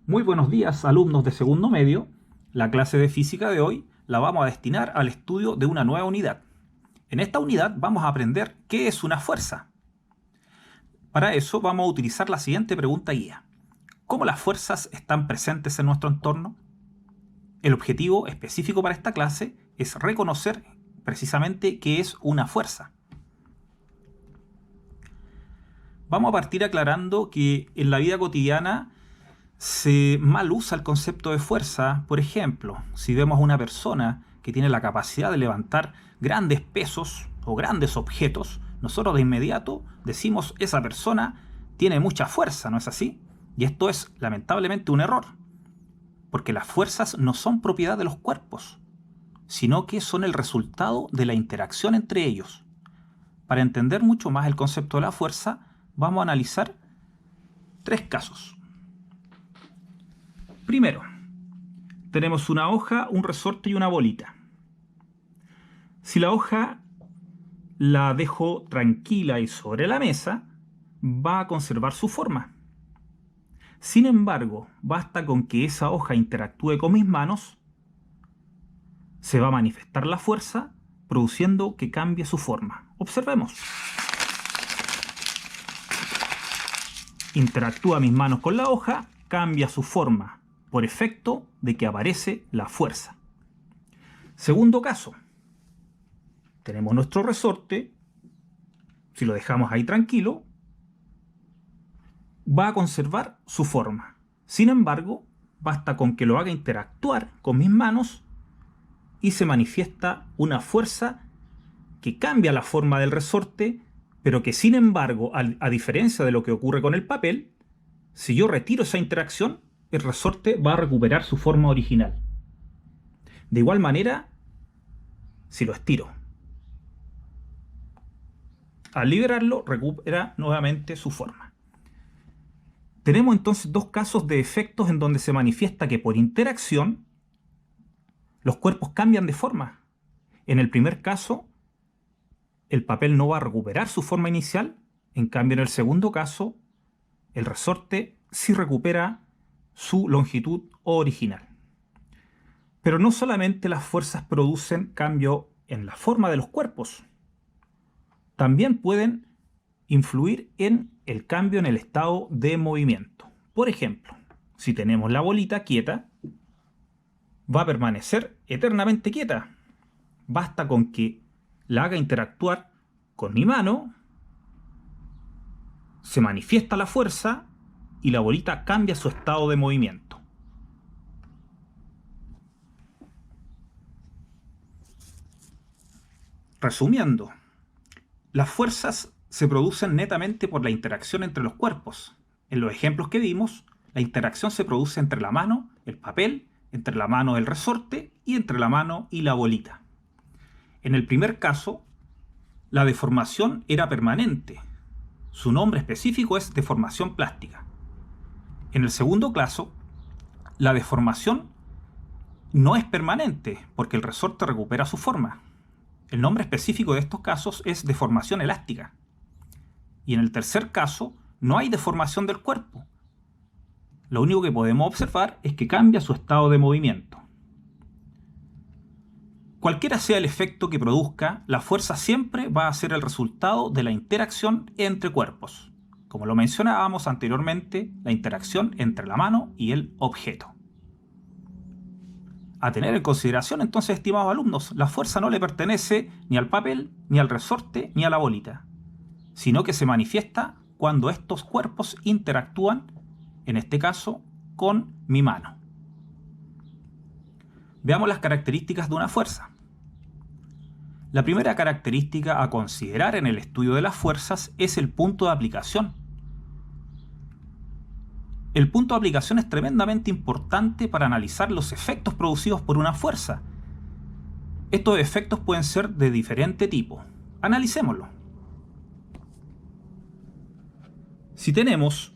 Muy buenos días, alumnos de segundo medio. La clase de física de hoy la vamos a destinar al estudio de una nueva unidad. En esta unidad vamos a aprender qué es una fuerza. Para eso vamos a utilizar la siguiente pregunta guía. ¿Cómo las fuerzas están presentes en nuestro entorno? El objetivo específico para esta clase es reconocer precisamente qué es una fuerza. Vamos a partir aclarando que en la vida cotidiana se mal usa el concepto de fuerza. Por ejemplo, si vemos a una persona que tiene la capacidad de levantar grandes pesos o grandes objetos, nosotros de inmediato decimos esa persona tiene mucha fuerza, ¿no es así? Y esto es lamentablemente un error, porque las fuerzas no son propiedad de los cuerpos, sino que son el resultado de la interacción entre ellos. Para entender mucho más el concepto de la fuerza, vamos a analizar tres casos. Primero, tenemos una hoja, un resorte y una bolita. Si la hoja la dejo tranquila y sobre la mesa, va a conservar su forma. Sin embargo, basta con que esa hoja interactúe con mis manos, se va a manifestar la fuerza, produciendo que cambie su forma. Observemos. Interactúa mis manos con la hoja, cambia su forma, por efecto de que aparece la fuerza. Segundo caso. Tenemos nuestro resorte. Si lo dejamos ahí tranquilo, va a conservar su forma. Sin embargo, basta con que lo haga interactuar con mis manos y se manifiesta una fuerza que cambia la forma del resorte, pero que sin embargo, a diferencia de lo que ocurre con el papel, si yo retiro esa interacción, el resorte va a recuperar su forma original. De igual manera, si lo estiro, al liberarlo, recupera nuevamente su forma. Tenemos entonces dos casos de efectos en donde se manifiesta que por interacción los cuerpos cambian de forma. En el primer caso, el papel no va a recuperar su forma inicial. En cambio, en el segundo caso, el resorte sí recupera su longitud original. Pero no solamente las fuerzas producen cambio en la forma de los cuerpos, también pueden influir en el cambio en el estado de movimiento. Por ejemplo, si tenemos la bolita quieta, va a permanecer eternamente quieta. Basta con que la haga interactuar con mi mano, se manifiesta la fuerza y la bolita cambia su estado de movimiento. Resumiendo, las fuerzas se producen netamente por la interacción entre los cuerpos. En los ejemplos que vimos, la interacción se produce entre la mano, el papel, entre la mano, el resorte y entre la mano y la bolita. En el primer caso, la deformación era permanente. Su nombre específico es deformación plástica. En el segundo caso, la deformación no es permanente porque el resorte recupera su forma. El nombre específico de estos casos es deformación elástica. Y en el tercer caso, no hay deformación del cuerpo. Lo único que podemos observar es que cambia su estado de movimiento. Cualquiera sea el efecto que produzca, la fuerza siempre va a ser el resultado de la interacción entre cuerpos. Como lo mencionábamos anteriormente, la interacción entre la mano y el objeto. A tener en consideración entonces, estimados alumnos, la fuerza no le pertenece ni al papel, ni al resorte, ni a la bolita, sino que se manifiesta cuando estos cuerpos interactúan, en este caso, con mi mano. Veamos las características de una fuerza. La primera característica a considerar en el estudio de las fuerzas es el punto de aplicación. El punto de aplicación es tremendamente importante para analizar los efectos producidos por una fuerza. Estos efectos pueden ser de diferente tipo. Analicémoslo. Si tenemos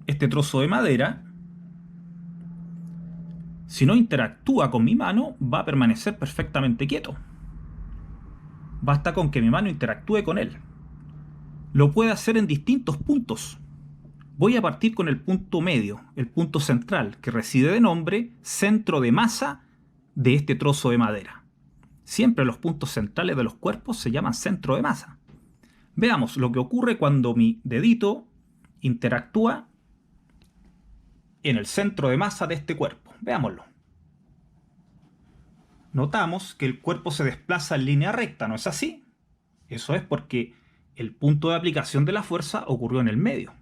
este trozo de madera, si no interactúa con mi mano, va a permanecer perfectamente quieto. Basta con que mi mano interactúe con él. Lo puede hacer en distintos puntos. Voy a partir con el punto medio, el punto central, que recibe de nombre centro de masa de este trozo de madera. Siempre los puntos centrales de los cuerpos se llaman centro de masa. Veamos lo que ocurre cuando mi dedito interactúa en el centro de masa de este cuerpo. Veámoslo. Notamos que el cuerpo se desplaza en línea recta, ¿no es así? Eso es porque el punto de aplicación de la fuerza ocurrió en el medio.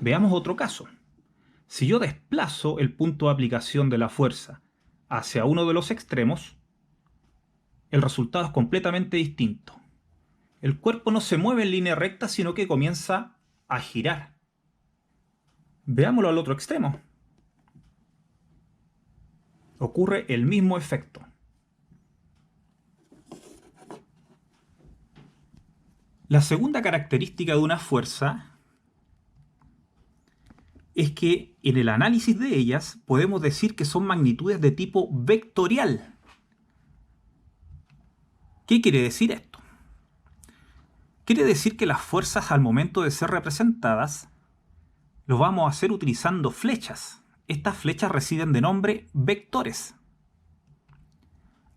Veamos otro caso. Si yo desplazo el punto de aplicación de la fuerza hacia uno de los extremos, el resultado es completamente distinto. El cuerpo no se mueve en línea recta, sino que comienza a girar. Veámoslo al otro extremo. Ocurre el mismo efecto. La segunda característica de una fuerza es que en el análisis de ellas podemos decir que son magnitudes de tipo vectorial. ¿Qué quiere decir esto? Quiere decir que las fuerzas al momento de ser representadas lo vamos a hacer utilizando flechas. Estas flechas reciben de nombre vectores.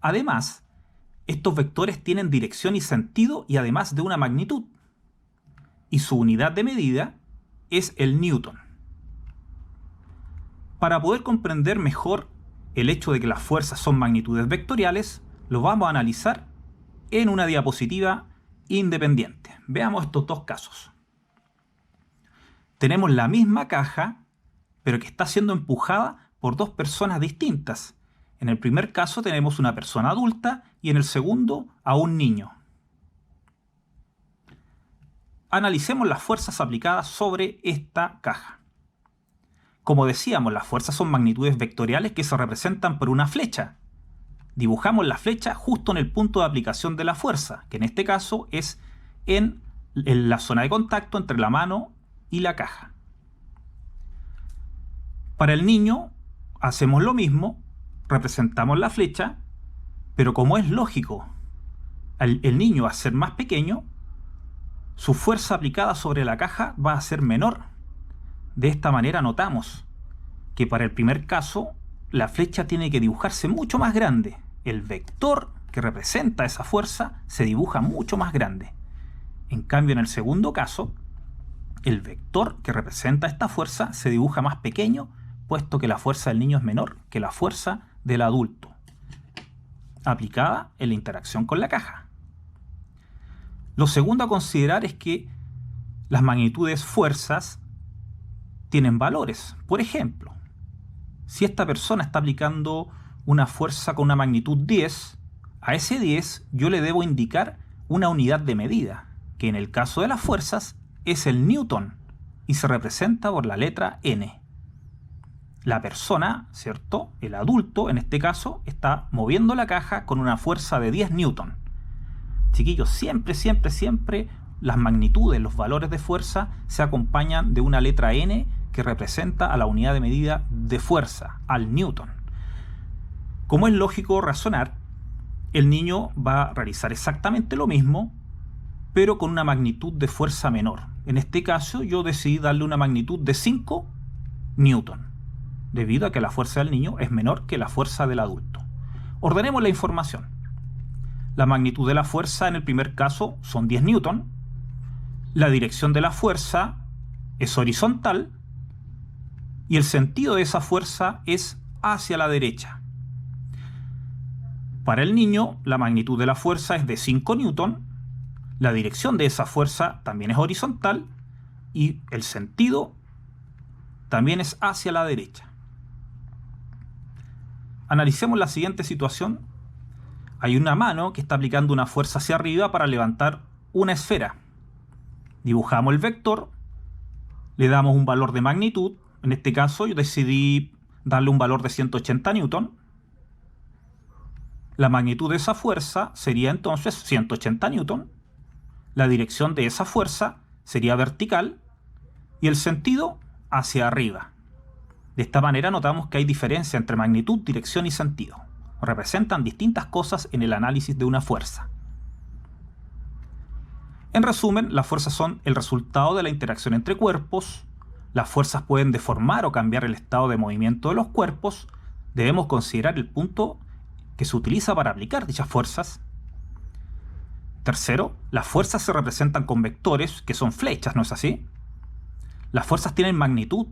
Además, estos vectores tienen dirección y sentido y además de una magnitud. Y su unidad de medida es el newton. Para poder comprender mejor el hecho de que las fuerzas son magnitudes vectoriales, lo vamos a analizar en una diapositiva independiente. Veamos estos dos casos. Tenemos la misma caja, pero que está siendo empujada por dos personas distintas. En el primer caso tenemos una persona adulta y en el segundo a un niño. Analicemos las fuerzas aplicadas sobre esta caja. Como decíamos, las fuerzas son magnitudes vectoriales que se representan por una flecha. Dibujamos la flecha justo en el punto de aplicación de la fuerza, que en este caso es en la zona de contacto entre la mano y la caja. Para el niño hacemos lo mismo, representamos la flecha, pero como es lógico, el niño al ser más pequeño, su fuerza aplicada sobre la caja va a ser menor. De esta manera notamos que para el primer caso la flecha tiene que dibujarse mucho más grande. El vector que representa esa fuerza se dibuja mucho más grande. En cambio, en el segundo caso, el vector que representa esta fuerza se dibuja más pequeño, puesto que la fuerza del niño es menor que la fuerza del adulto, aplicada en la interacción con la caja. Lo segundo a considerar es que las magnitudes fuerzas tienen valores. Por ejemplo, si esta persona está aplicando una fuerza con una magnitud 10, a ese 10 yo le debo indicar una unidad de medida, que en el caso de las fuerzas es el newton y se representa por la letra N. La persona, ¿cierto? El adulto, en este caso, está moviendo la caja con una fuerza de 10 newton. Chiquillos, siempre las magnitudes, los valores de fuerza se acompañan de una letra N que representa a la unidad de medida de fuerza, al newton. Como es lógico razonar, el niño va a realizar exactamente lo mismo, pero con una magnitud de fuerza menor. En este caso yo decidí darle una magnitud de 5 newton, debido a que la fuerza del niño es menor que la fuerza del adulto. Ordenemos la información. La magnitud de la fuerza en el primer caso son 10 newton. La dirección de la fuerza es horizontal y el sentido de esa fuerza es hacia la derecha. Para el niño, la magnitud de la fuerza es de 5 newton, la dirección de esa fuerza también es horizontal y el sentido también es hacia la derecha. Analicemos la siguiente situación. Hay una mano que está aplicando una fuerza hacia arriba para levantar una esfera. Dibujamos el vector, le damos un valor de magnitud. En este caso yo decidí darle un valor de 180 newton. La magnitud de esa fuerza sería entonces 180 newton. La dirección de esa fuerza sería vertical y el sentido hacia arriba. De esta manera notamos que hay diferencia entre magnitud, dirección y sentido. Representan distintas cosas en el análisis de una fuerza. En resumen, las fuerzas son el resultado de la interacción entre cuerpos, las fuerzas pueden deformar o cambiar el estado de movimiento de los cuerpos, debemos considerar el punto que se utiliza para aplicar dichas fuerzas. Tercero, las fuerzas se representan con vectores, que son flechas, ¿no es así? Las fuerzas tienen magnitud,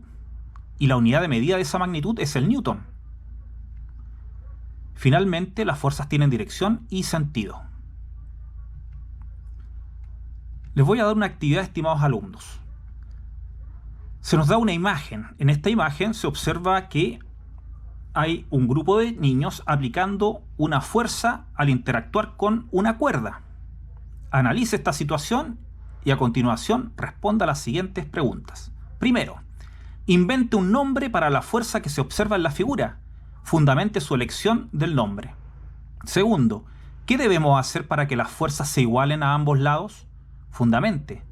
y la unidad de medida de esa magnitud es el newton. Finalmente, las fuerzas tienen dirección y sentido. Les voy a dar una actividad, estimados alumnos. Se nos da una imagen. En esta imagen se observa que hay un grupo de niños aplicando una fuerza al interactuar con una cuerda. Analice esta situación y a continuación responda a las siguientes preguntas. Primero, invente un nombre para la fuerza que se observa en la figura. Fundamente su elección del nombre. Segundo, ¿qué debemos hacer para que las fuerzas se igualen a ambos lados? Fundamente.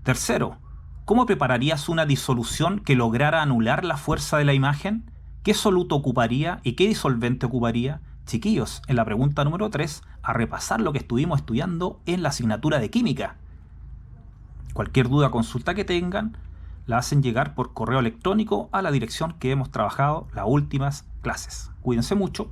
Tercero, ¿cómo prepararías una disolución que lograra anular la fuerza de la imagen? ¿Qué soluto ocuparía y qué disolvente ocuparía? Chiquillos, en la pregunta número 3, a repasar lo que estuvimos estudiando en la asignatura de química. Cualquier duda o consulta que tengan, la hacen llegar por correo electrónico a la dirección que hemos trabajado las últimas clases. Cuídense mucho.